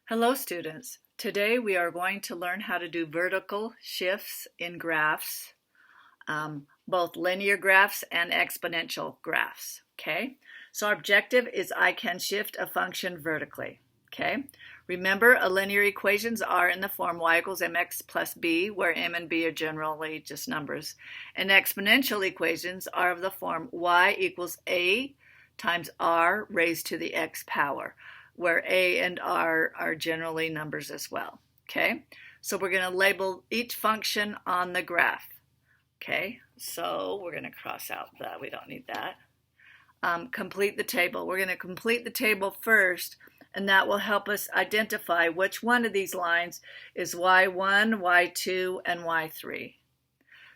Hello students. Today we are going to learn how to do vertical shifts in graphs, both linear graphs and exponential graphs. Okay, so our objective is I can shift a function vertically. Okay, remember linear equations are in the form y equals mx plus b, where m and b are generally just numbers, and exponential equations are of the form y equals a times r raised to the x power, where a and r are generally numbers as well. Okay, so we're going to label each function on the graph. Okay, so we're going to cross out that. We don't need that. Complete the table. We're going to complete the table first, and that will help us identify which one of these lines is y1, y2, and y3.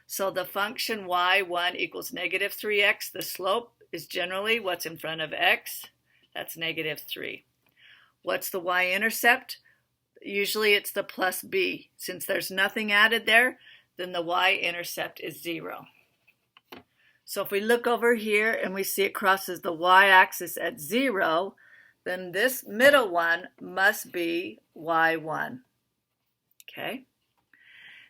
So the function y1 equals negative 3x. The slope is generally what's in front of x. That's negative 3. What's the y-intercept? Usually it's the plus b. Since there's nothing added there, then the y-intercept is 0. So if we look over here and we see it crosses the y-axis at 0, then this middle one must be y1. Okay?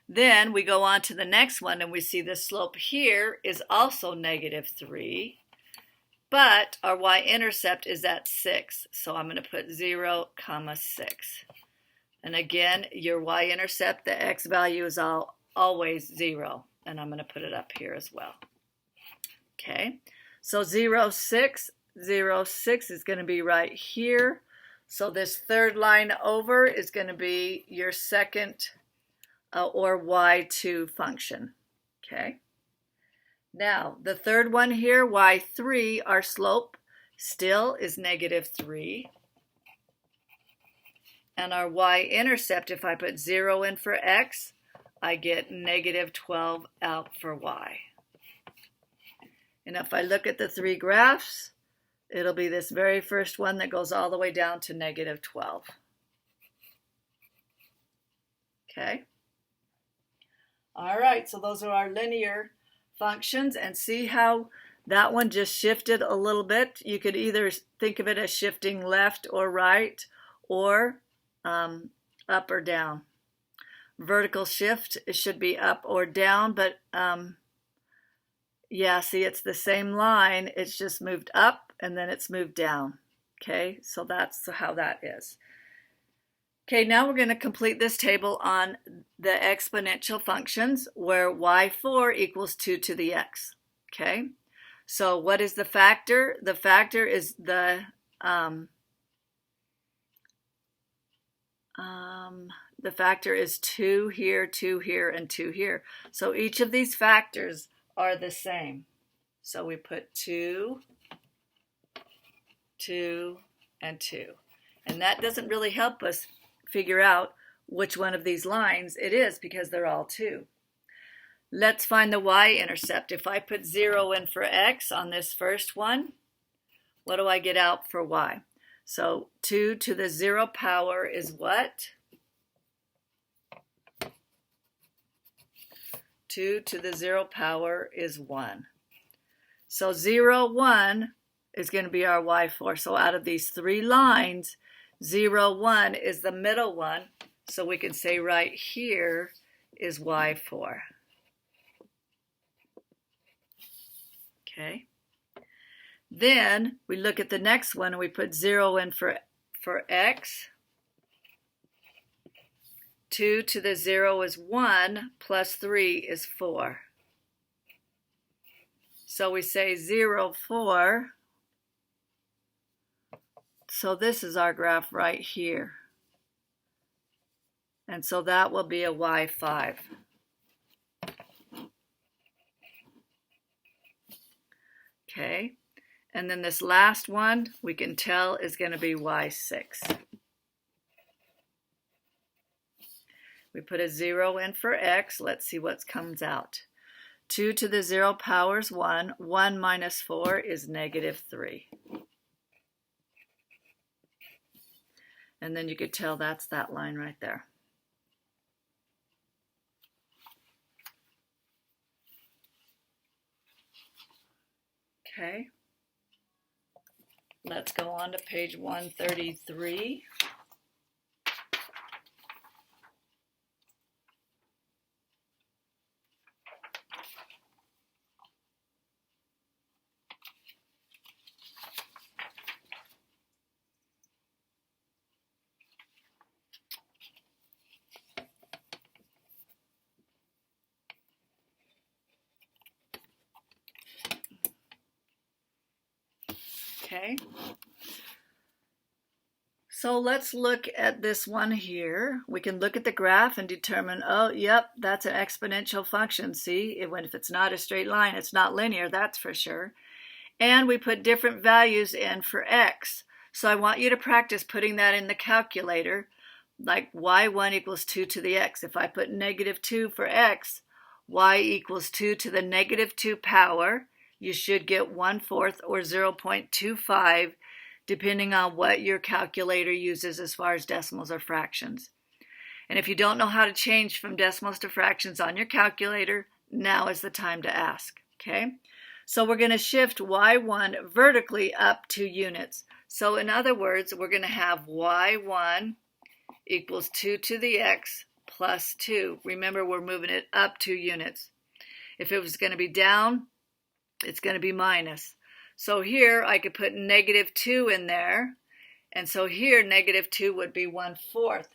Then we go on to the next one and we see the slope here is also negative 3. But our y-intercept is at 6, so I'm going to put 0, 6. And again, your y-intercept, the x value is always 0, and I'm going to put it up here as well. Okay, so 0, 6, 0, 6 is going to be right here. So this third line over is going to be your second or y2 function. Okay. Now, the third one here, y3, our slope still is negative 3. And our y-intercept, if I put 0 in for x, I get negative 12 out for y. And if I look at the three graphs, it'll be this very first one that goes all the way down to negative 12. Okay? All right, so those are our linear functions, and see how that one just shifted a little bit. You could either think of it as shifting left or right, or up or down. Vertical shift, it should be up or down, but yeah, see, it's the same line. It's just moved up and then it's moved down. Okay, so that's how that is. Okay, now we're going to complete this table on the exponential functions where y4 equals 2 to the x. Okay, so what is the factor? The factor is the factor is 2 here, 2 here, and 2 here. So each of these factors are the same. So we put 2, 2, and 2. And that doesn't really help us figure out which one of these lines it is because they're all 2. Let's find the y-intercept. If I put 0 in for x on this first one, what do I get out for y? So 2 to the 0 power is what? 2 to the 0 power is 1. So 0, 1 is going to be our y4. So out of these three lines, 0, 1 is the middle one, so we can say right here is y4. Okay. Then we look at the next one and we put 0 in for x. 2 to the 0 is 1, plus 3 is 4. So we say 0, 4. So this is our graph right here. And so that will be a y5. Okay. And then this last one we can tell is going to be y6. We put a 0 in for x. Let's see what comes out. 2 to the 0 power is 1. 1 minus 4 is negative 3. And then you could tell that's that line right there. Okay. Let's go on to page 133. Okay. So let's look at this one here. We can look at the graph and determine, oh, yep, that's an exponential function. See, if it's not a straight line, it's not linear, that's for sure. And we put different values in for x. So I want you to practice putting that in the calculator, like y1 equals 2 to the x. If I put negative 2 for x, y equals 2 to the negative 2 power. You should get 1/4 or 0.25, depending on what your calculator uses as far as decimals or fractions. And if you don't know how to change from decimals to fractions on your calculator, now is the time to ask, okay? So we're going to shift y1 vertically up 2 units. So in other words, we're going to have y1 equals 2 to the x plus 2. Remember, we're moving it up 2 units. If it was going to be down, it's going to be minus. So here I could put negative 2 in there. And so here negative 2 would be 1/4.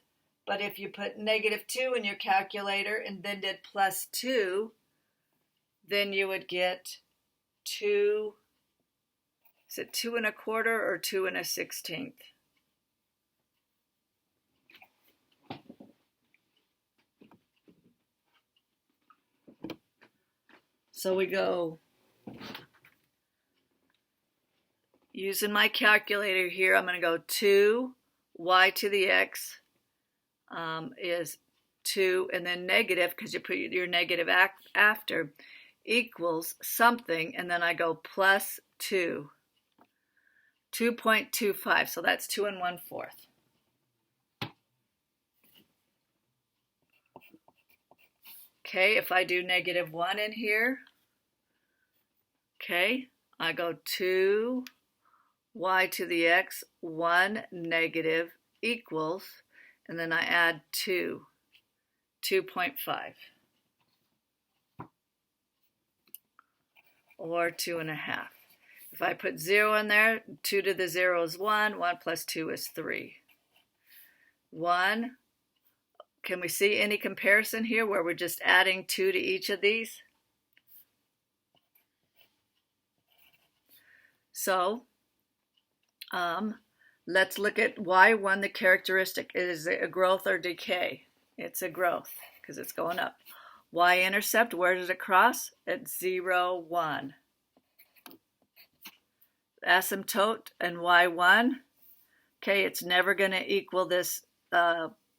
But if you put negative 2 in your calculator and then did plus 2, then you would get 2, is it 2 1/4 or 2 1/16? So we go, using my calculator here, I'm going to go 2 y to the x is 2, and then negative, because you put your negative after, equals something, and then I go plus 2, 2.25, so that's 2 1/4. Okay, if I do negative 1 in here, okay, I go 2 y to the x, 1 negative equals, and then I add 2, 2.5, or 2.5. If I put 0 in there, 2 to the 0 is 1, 1 plus 2 is 3. 1, can we see any comparison here where we're just adding 2 to each of these? So, let's look at y1, the characteristic. Is it a growth or decay? It's a growth because it's going up. Y-intercept, where does it cross? At 0, 1. Asymptote and y1, okay, it's never going to equal this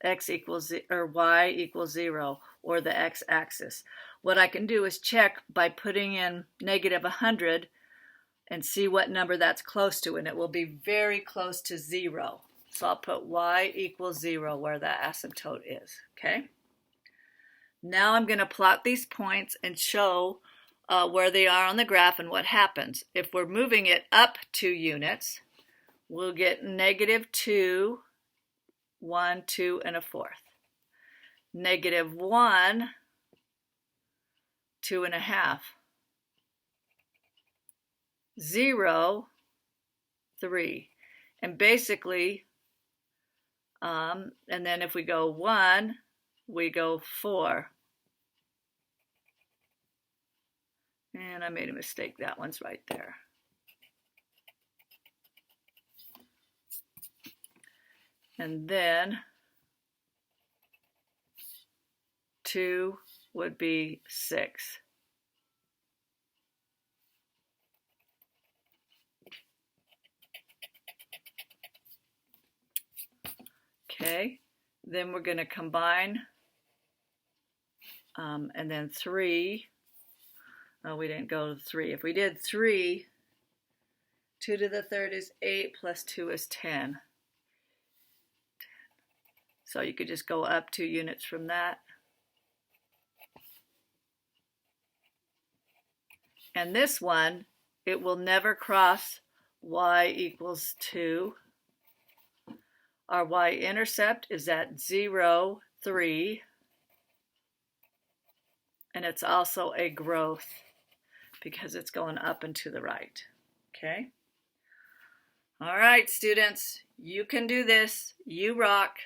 x equals or y equals 0 or the x-axis. What I can do is check by putting in negative 100 and see what number that's close to, and it will be very close to 0. So I'll put y equals 0 where that asymptote is, okay? Now I'm going to plot these points and show where they are on the graph and what happens. If we're moving it up 2 units, we'll get negative 2, 1, 2 1/4. Negative 1, 2 1/2. 0, 3. And basically, and then if we go 1, we go 4. And I made a mistake. That one's right there. And then 2 would be 6. Okay, then we're going to combine, and then 3, we didn't go to 3. If we did 3, 2 to the 3rd is 8 plus 2 is 10. So you could just go up 2 units from that. And this one, it will never cross y equals 2. Our y-intercept is at 0, 3. And it's also a growth because it's going up and to the right. Okay? All right, students, you can do this. You rock.